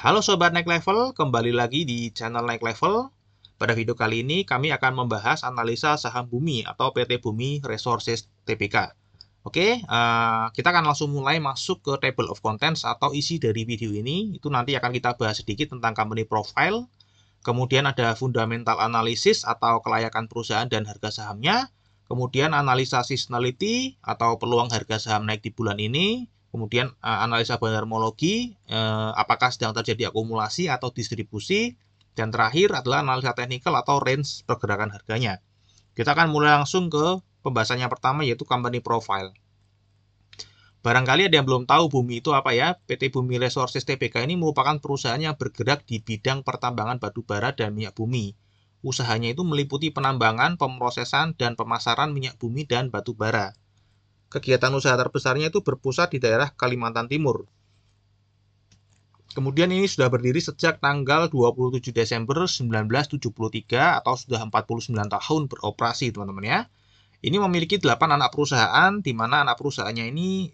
Halo Sobat Naik Level, kembali lagi di channel Naik Level. Pada video kali ini kami akan membahas analisa saham Bumi atau PT Bumi Resources Tbk. Oke, kita akan langsung mulai masuk ke table of contents atau isi dari video ini. Itu nanti akan kita bahas sedikit tentang company profile. Kemudian ada fundamental analysis atau kelayakan perusahaan dan harga sahamnya. Kemudian analisa seasonality atau peluang harga saham naik di bulan ini. Kemudian analisa bandarmologi, apakah sedang terjadi akumulasi atau distribusi. Dan terakhir adalah analisa teknikal atau range pergerakan harganya. Kita akan mulai langsung ke pembahasan yang pertama, yaitu company profile. Barangkali ada yang belum tahu Bumi itu apa ya. PT Bumi Resources Tbk ini merupakan perusahaan yang bergerak di bidang pertambangan batu bara dan minyak bumi. Usahanya itu meliputi penambangan, pemrosesan, dan pemasaran minyak bumi dan batu bara. Kegiatan usaha terbesarnya itu berpusat di daerah Kalimantan Timur. Kemudian ini sudah berdiri sejak tanggal 27 Desember 1973 atau sudah 49 tahun beroperasi, teman-teman ya. Ini memiliki 8 anak perusahaan, di mana anak perusahaannya ini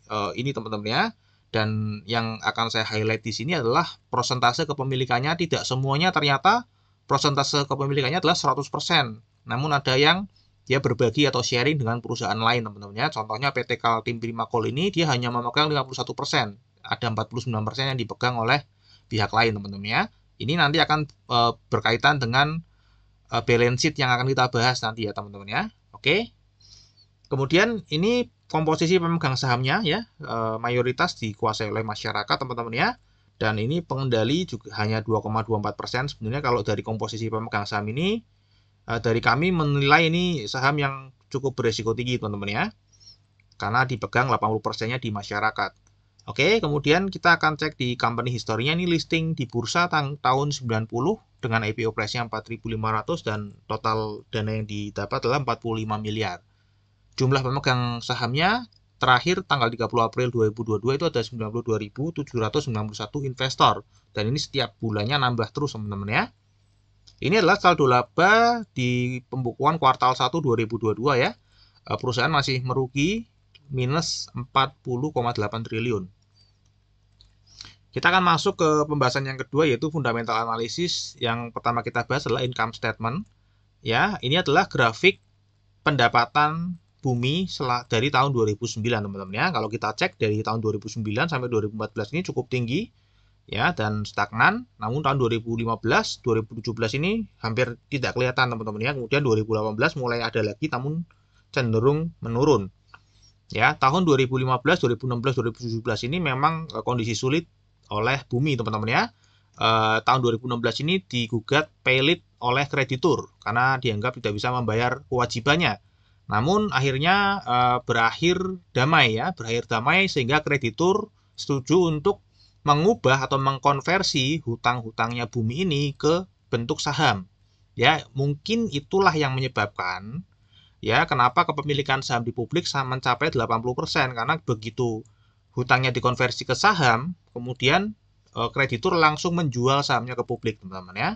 teman-teman ya. Dan yang akan saya highlight di sini adalah persentase kepemilikannya. Tidak semuanya ternyata persentase kepemilikannya adalah 100%. Namun ada yang dia berbagi atau sharing dengan perusahaan lain, teman-teman ya. Contohnya PT Kaltim Primakol ini dia hanya memegang 51%. Ada 49% yang dipegang oleh pihak lain, teman-teman ya. Ini nanti akan berkaitan dengan balance sheet yang akan kita bahas nanti ya, teman-teman ya. Oke. Kemudian ini komposisi pemegang sahamnya ya, mayoritas dikuasai oleh masyarakat, teman-teman ya. Dan ini pengendali juga hanya 2,24%. Sebenarnya kalau dari komposisi pemegang saham ini, dari kami menilai ini saham yang cukup beresiko tinggi, teman-teman ya. Karena dipegang 80%-nya di masyarakat. Oke, kemudian kita akan cek di company historinya. Ini listing di bursa tahun 90 dengan IPO price-nya 4.500 dan total dana yang didapat adalah 45 miliar. Jumlah pemegang sahamnya terakhir tanggal 30 April 2022 itu ada 92.791 investor. Dan ini setiap bulannya nambah terus, teman-teman ya. Ini adalah saldo laba di pembukuan kuartal 1 2022 ya. Perusahaan masih merugi minus 40,8 triliun. Kita akan masuk ke pembahasan yang kedua, yaitu fundamental analysis. Yang pertama kita bahas adalah income statement. Ya, ini adalah grafik pendapatan Bumi dari tahun 2009, teman-teman ya. Kalau kita cek dari tahun 2009 sampai 2014 ini cukup tinggi ya dan stagnan. Namun tahun 2015, 2017 ini hampir tidak kelihatan, teman-teman ya. Kemudian 2018 mulai ada lagi namun cenderung menurun. Ya, tahun 2015, 2016, 2017 ini memang kondisi sulit oleh Bumi, teman-teman ya. Tahun 2016 ini digugat pailit oleh kreditur karena dianggap tidak bisa membayar kewajibannya. Namun akhirnya berakhir damai ya, sehingga kreditur setuju untuk mengubah atau mengkonversi hutang-hutangnya Bumi ini ke bentuk saham. Ya, mungkin itulah yang menyebabkan ya kenapa kepemilikan saham di publik mencapai 80%, karena begitu hutangnya dikonversi ke saham, kemudian kreditur langsung menjual sahamnya ke publik, teman-teman ya.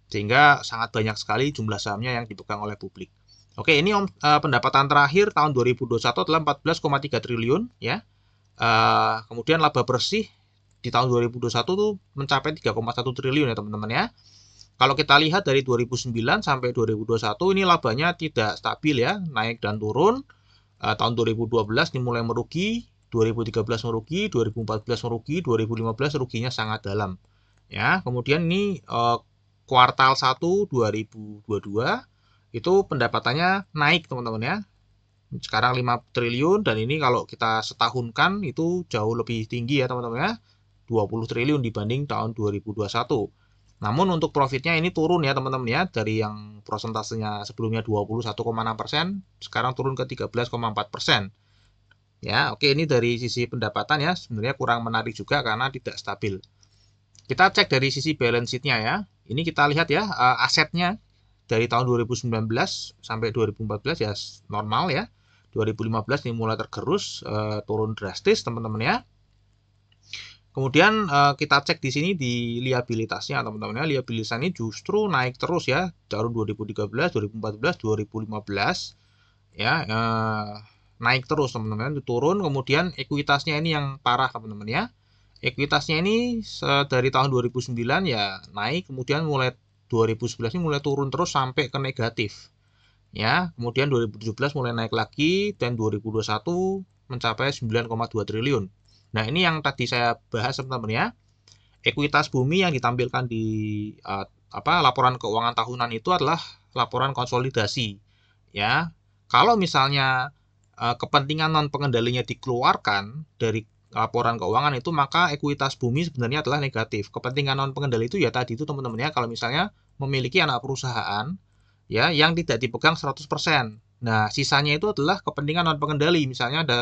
Sehingga sangat banyak sekali jumlah sahamnya yang dipegang oleh publik. Oke, ini pendapatan terakhir tahun 2021 adalah 14,3 triliun ya. Kemudian laba bersih di tahun 2021 tuh mencapai 3,1 triliun ya, teman-teman ya. Kalau kita lihat dari 2009 sampai 2021 ini labanya tidak stabil ya, naik dan turun. Tahun 2012 ini mulai merugi, 2013 merugi, 2014 merugi, 2015 ruginya sangat dalam. Ya, kemudian ini kuartal 1 2022 itu pendapatannya naik, teman-teman ya. Sekarang 5 triliun dan ini kalau kita setahunkan itu jauh lebih tinggi ya, teman-teman ya. 20 triliun dibanding tahun 2021. Namun untuk profitnya ini turun ya, teman-teman ya. Dari yang prosentasenya sebelumnya 21,6%, sekarang turun ke 13,4%. Ya, oke, ini dari sisi pendapatan ya, sebenarnya kurang menarik juga karena tidak stabil. Kita cek dari sisi balance sheet-nya ya. Ini kita lihat ya, asetnya dari tahun 2019 sampai 2014 ya normal ya. 2015 ini mulai tergerus, turun drastis, teman-teman ya. Kemudian kita cek di sini di liabilitasnya, teman-teman ya. Liabilitas ini justru naik terus ya, tahun 2013, 2014, 2015 ya, naik terus, teman-teman, turun. Kemudian ekuitasnya ini yang parah, teman-teman ya. ekuitasnya ini dari tahun 2009 ya naik, kemudian mulai 2011 ini mulai turun terus sampai ke negatif. Ya, kemudian 2017 mulai naik lagi dan 2021 mencapai 9,2 triliun. Nah, ini yang tadi saya bahas teman-teman ya. Ekuitas bumi yang ditampilkan di laporan keuangan tahunan itu adalah laporan konsolidasi. Ya, kalau misalnya kepentingan non pengendalinya dikeluarkan dari laporan keuangan itu, maka ekuitas bumi sebenarnya adalah negatif. Kepentingan non pengendali itu ya tadi itu teman-teman ya, kalau misalnya memiliki anak perusahaan ya yang tidak dipegang 100%. Nah, sisanya itu adalah kepentingan non pengendali. Misalnya ada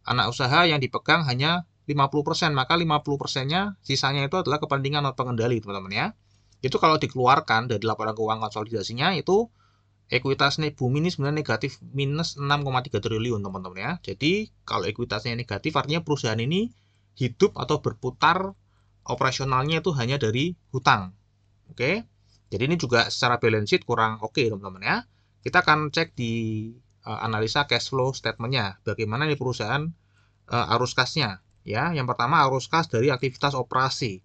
anak usaha yang dipegang hanya 50%, maka 50%-nya sisanya itu adalah kepentingan non pengendali, teman-teman ya. Itu kalau dikeluarkan dari laporan keuangan konsolidasinya itu ekuitas bumi ini sebenarnya negatif minus 6,3 triliun, teman-teman ya. Jadi kalau ekuitasnya negatif artinya perusahaan ini hidup atau berputar operasionalnya itu hanya dari hutang. Oke. Jadi ini juga secara balance sheet kurang oke, teman-teman ya. Kita akan cek di analisa cash flow statement-nya. Bagaimana nih perusahaan arus kasnya ya. Yang pertama arus kas dari aktivitas operasi.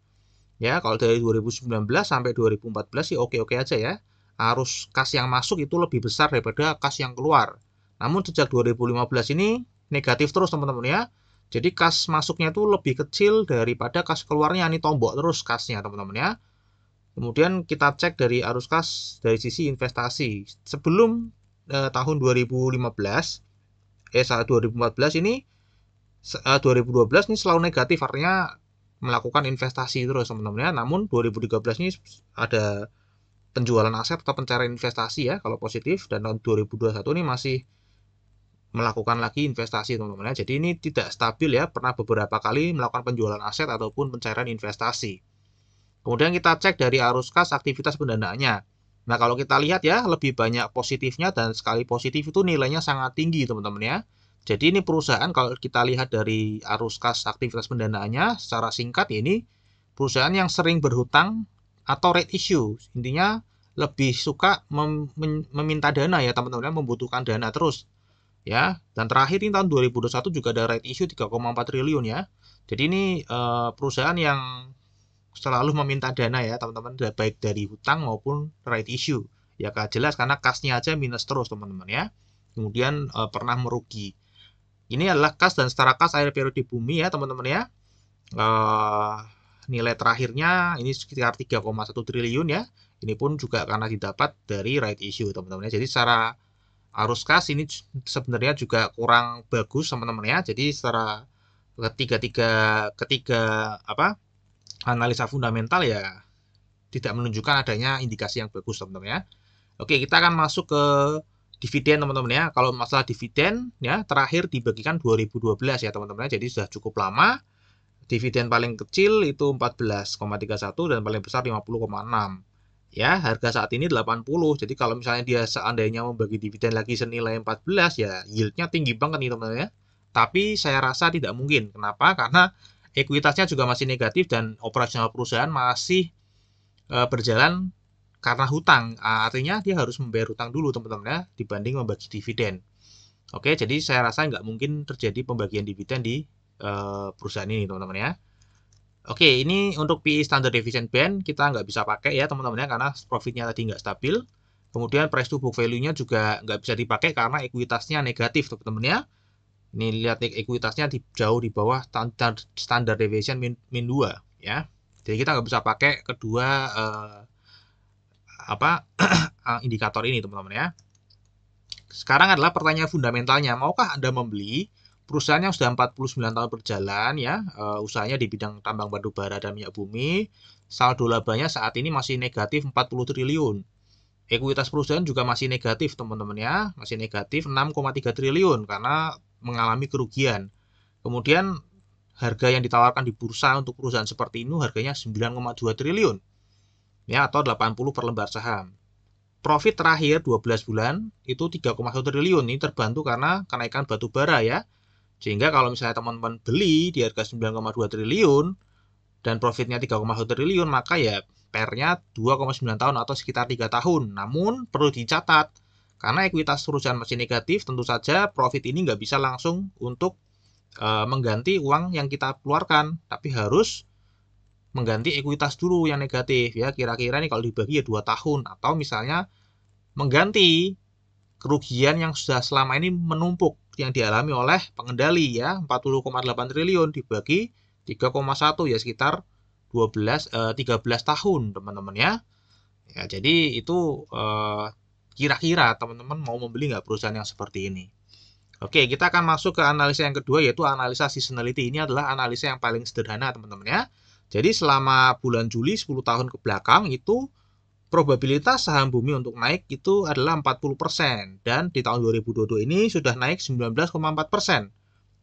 Ya, kalau dari 2019 sampai 2014 sih oke-oke aja ya. Arus kas yang masuk itu lebih besar daripada kas yang keluar. Namun sejak 2015 ini negatif terus, teman-teman ya. Jadi kas masuknya itu lebih kecil daripada kas keluarnya. Ini tombok terus kasnya, teman-teman ya. Kemudian kita cek dari arus kas dari sisi investasi. Sebelum tahun 2015, 2014 ini 2012 ini selalu negatif, artinya melakukan investasi terus teman-teman ya. Namun 2013 ini ada penjualan aset atau pencarian investasi ya kalau positif, dan tahun 2021 ini masih melakukan lagi investasi teman-teman ya. Jadi ini tidak stabil ya, pernah beberapa kali melakukan penjualan aset ataupun pencarian investasi. Kemudian kita cek dari arus kas aktivitas pendanaannya. Nah, kalau kita lihat ya, lebih banyak positifnya, dan sekali positif itu nilainya sangat tinggi teman-teman ya. Jadi ini perusahaan kalau kita lihat dari arus kas aktivitas pendanaannya secara singkat, ini perusahaan yang sering berhutang atau right issue. Intinya lebih suka meminta dana ya teman-teman, membutuhkan dana terus ya. Dan terakhir ini tahun 2021 juga ada right issue 3,4 triliun ya. Jadi ini perusahaan yang selalu meminta dana ya teman-teman, baik dari hutang maupun right issue. Ya jelas karena kasnya aja minus terus teman-teman ya. Kemudian pernah merugi. Ini adalah kas dan setara kas akhir periode bumi ya teman-teman ya. Nilai terakhirnya ini sekitar 3,1 triliun ya. Ini pun juga karena didapat dari right issue teman-teman ya. Jadi secara arus kas ini sebenarnya juga kurang bagus teman-teman ya. Jadi secara ketiga analisa fundamental ya tidak menunjukkan adanya indikasi yang bagus teman-teman ya. Oke, kita akan masuk ke dividen teman-teman ya. Kalau masalah dividen ya terakhir dibagikan 2012 ya teman-teman ya. Jadi sudah cukup lama. Dividen paling kecil itu 14,31 dan paling besar 50,6. Ya, harga saat ini 80. Jadi kalau misalnya dia seandainya membagi dividen lagi senilai 14 ya yieldnya tinggi banget nih teman-teman ya. Tapi saya rasa tidak mungkin. Kenapa? Karena ekuitasnya juga masih negatif dan operasional perusahaan masih berjalan karena hutang. Artinya dia harus membayar hutang dulu teman-teman ya, dibanding membagi dividen. Oke, jadi saya rasa nggak mungkin terjadi pembagian dividen di perusahaan ini teman-teman ya. Oke, ini untuk PE standar deviation band kita nggak bisa pakai ya teman-teman ya, karena profitnya tadi nggak stabil. Kemudian price to book value-nya juga nggak bisa dipakai karena ekuitasnya negatif teman-teman ya. Ini lihat ekuitasnya jauh di bawah standar deviation min 2 ya. Jadi kita nggak bisa pakai kedua indikator ini teman-teman ya. Sekarang adalah pertanyaan fundamentalnya, maukah Anda membeli perusahaan yang sudah 49 tahun berjalan ya, usahanya di bidang tambang batu bara dan minyak bumi, saldo labanya saat ini masih negatif 40 triliun. Ekuitas perusahaan juga masih negatif teman-teman ya, masih negatif 6,3 triliun karena mengalami kerugian. Kemudian harga yang ditawarkan di bursa untuk perusahaan seperti ini harganya 9,2 triliun. Ya, atau 80 per lembar saham. Profit terakhir 12 bulan itu 3,1 triliun. Ini terbantu karena kenaikan batu bara ya. Sehingga kalau misalnya teman-teman beli di harga 9,2 triliun dan profitnya 3,1 triliun, maka ya PER-nya 2,9 tahun atau sekitar 3 tahun. Namun perlu dicatat, karena ekuitas perusahaan masih negatif, tentu saja profit ini nggak bisa langsung untuk mengganti uang yang kita keluarkan, tapi harus mengganti ekuitas dulu yang negatif ya. Kira-kira nih kalau dibagi ya 2 tahun, atau misalnya mengganti kerugian yang sudah selama ini menumpuk yang dialami oleh pengendali ya, 40,8 triliun dibagi 3,1 ya sekitar 13 tahun teman-teman ya. Ya, jadi itu kira-kira teman-teman mau membeli nggak perusahaan yang seperti ini. Oke, kita akan masuk ke analisa yang kedua, yaitu analisa seasonality. Ini adalah analisa yang paling sederhana teman-teman ya. Jadi selama bulan Juli 10 tahun ke belakang itu probabilitas saham bumi untuk naik itu adalah 40%, dan di tahun 2022 ini sudah naik 19,4%.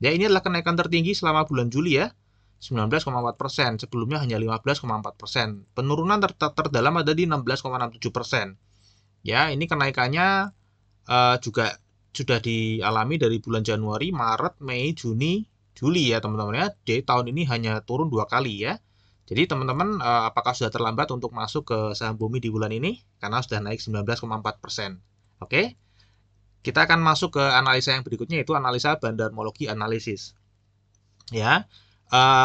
Ya, ini adalah kenaikan tertinggi selama bulan Juli ya. 19,4%, sebelumnya hanya 15,4%. Penurunan terdalam ada di 16,67%. Ya, ini kenaikannya juga sudah dialami dari bulan Januari, Maret, Mei, Juni, Juli ya teman-teman ya. Di tahun ini hanya turun 2 kali ya. Jadi teman-teman, apakah sudah terlambat untuk masuk ke saham bumi di bulan ini? Karena sudah naik 19,4%. Oke, kita akan masuk ke analisa yang berikutnya, yaitu analisa bandarmologi analisis. Ya,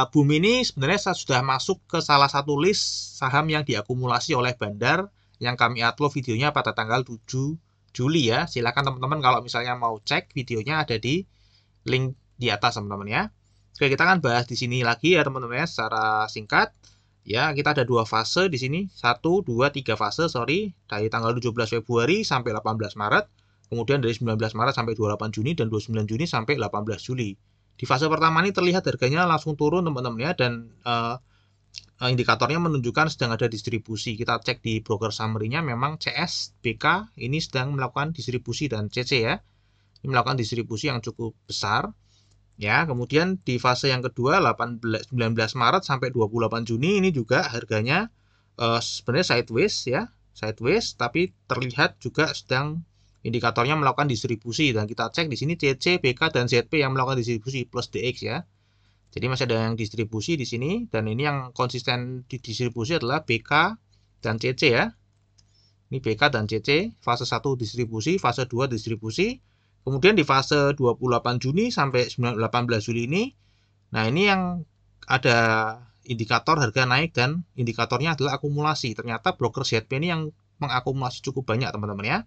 bumi ini sebenarnya sudah masuk ke salah satu list saham yang diakumulasi oleh bandar yang kami upload videonya pada tanggal 7 Juli ya. Silakan teman-teman kalau misalnya mau cek videonya, ada di link di atas teman-teman ya. Oke, kita akan bahas di sini lagi ya teman-teman ya, secara singkat. Ya, kita ada 2 fase di sini. 1, 2, 3 fase, sorry. Dari tanggal 17 Februari sampai 18 Maret. Kemudian dari 19 Maret sampai 28 Juni dan 29 Juni sampai 18 Juli. Di fase pertama ini terlihat harganya langsung turun teman-teman ya, dan indikatornya menunjukkan sedang ada distribusi. Kita cek di broker summary-nya, memang CS, BK ini sedang melakukan distribusi, dan CC ya. Ini melakukan distribusi yang cukup besar. Ya, kemudian di fase yang kedua 19 Maret sampai 28 Juni ini juga harganya sebenarnya sideways ya, sideways, tapi terlihat juga sedang indikatornya melakukan distribusi, dan kita cek di sini CC, BK dan ZP yang melakukan distribusi plus DX ya. Jadi masih ada yang distribusi di sini, dan ini yang konsisten di distribusi adalah BK dan CC ya. Ini BK dan CC, fase 1 distribusi, fase 2 distribusi. Kemudian di fase 28 Juni sampai 18 Juli ini, nah ini yang ada indikator harga naik, dan indikatornya adalah akumulasi. Ternyata broker ZP ini yang mengakumulasi cukup banyak teman-teman ya.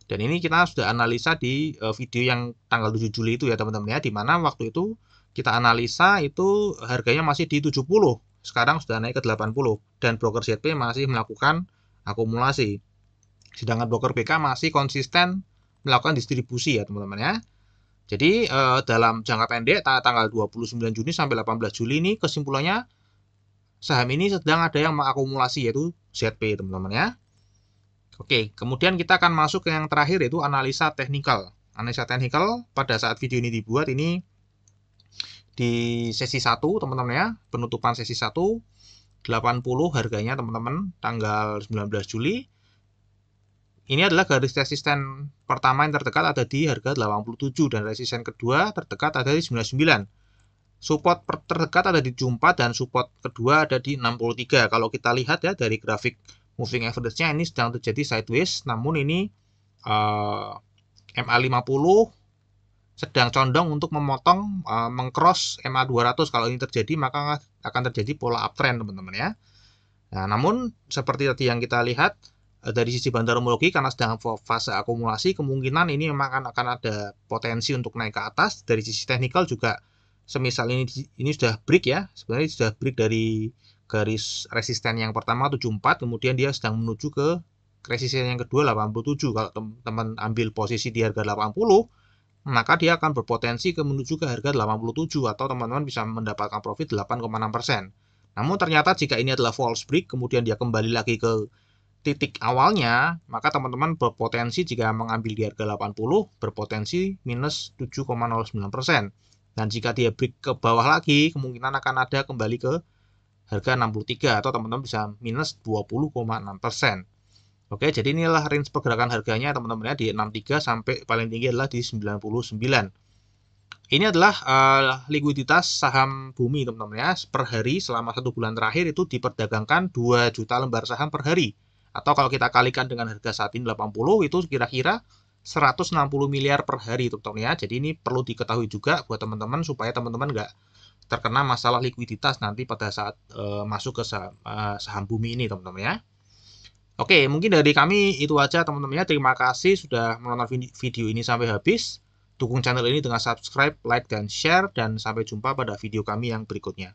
Dan ini kita sudah analisa di video yang tanggal 7 Juli itu ya teman-teman ya, dimana waktu itu kita analisa itu harganya masih di 70, sekarang sudah naik ke 80, dan broker ZP masih melakukan akumulasi. Sedangkan broker BK masih konsisten melakukan distribusi ya teman-teman ya. Jadi dalam jangka pendek tanggal 29 Juni sampai 18 Juli ini kesimpulannya saham ini sedang ada yang mengakumulasi, yaitu ZP teman-teman ya. Oke, kemudian kita akan masuk ke yang terakhir, yaitu analisa teknikal. Analisa teknikal pada saat video ini dibuat ini di sesi 1 teman-teman ya, penutupan sesi 1 80 harganya teman-teman tanggal 19 Juli. Ini adalah garis resisten pertama yang terdekat ada di harga 87, dan resisten kedua terdekat ada di 99. Support terdekat ada di 74 dan support kedua ada di 63. Kalau kita lihat ya dari grafik moving average-nya ini sedang terjadi sideways, namun ini MA50 sedang condong untuk memotong mengcross MA200. Kalau ini terjadi maka akan terjadi pola uptrend teman-teman ya. Nah, namun seperti tadi yang kita lihat dari sisi bandarmologi, karena sedang fase akumulasi, kemungkinan ini memang akan ada potensi untuk naik ke atas. Dari sisi teknikal juga, semisal ini sudah break ya, sebenarnya sudah break dari garis resisten yang pertama 74, kemudian dia sedang menuju ke resisten yang kedua 87. Kalau teman-teman ambil posisi di harga 80, maka dia akan berpotensi menuju ke harga 87, atau teman-teman bisa mendapatkan profit 8,6%. Namun ternyata jika ini adalah false break, kemudian dia kembali lagi ke titik awalnya, maka teman-teman berpotensi jika mengambil di harga 80 berpotensi minus 7,09%. Dan jika dia break ke bawah lagi, kemungkinan akan ada kembali ke harga 63, atau teman-teman bisa minus 20,6%. Oke, jadi inilah range pergerakan harganya teman-teman ya, di 63 sampai paling tinggi adalah di 99. Ini adalah likuiditas saham bumi teman-teman ya, per hari selama 1 bulan terakhir itu diperdagangkan 2 juta lembar saham per hari. Atau kalau kita kalikan dengan harga saat ini 80, itu kira-kira 160 miliar per hari, teman-teman ya. Jadi ini perlu diketahui juga buat teman-teman supaya teman-teman nggak terkena masalah likuiditas nanti pada saat masuk ke saham bumi ini, teman-teman ya. Oke, mungkin dari kami itu aja, teman-teman ya. Terima kasih sudah menonton video ini sampai habis. Dukung channel ini dengan subscribe, like, dan share. Dan sampai jumpa pada video kami yang berikutnya.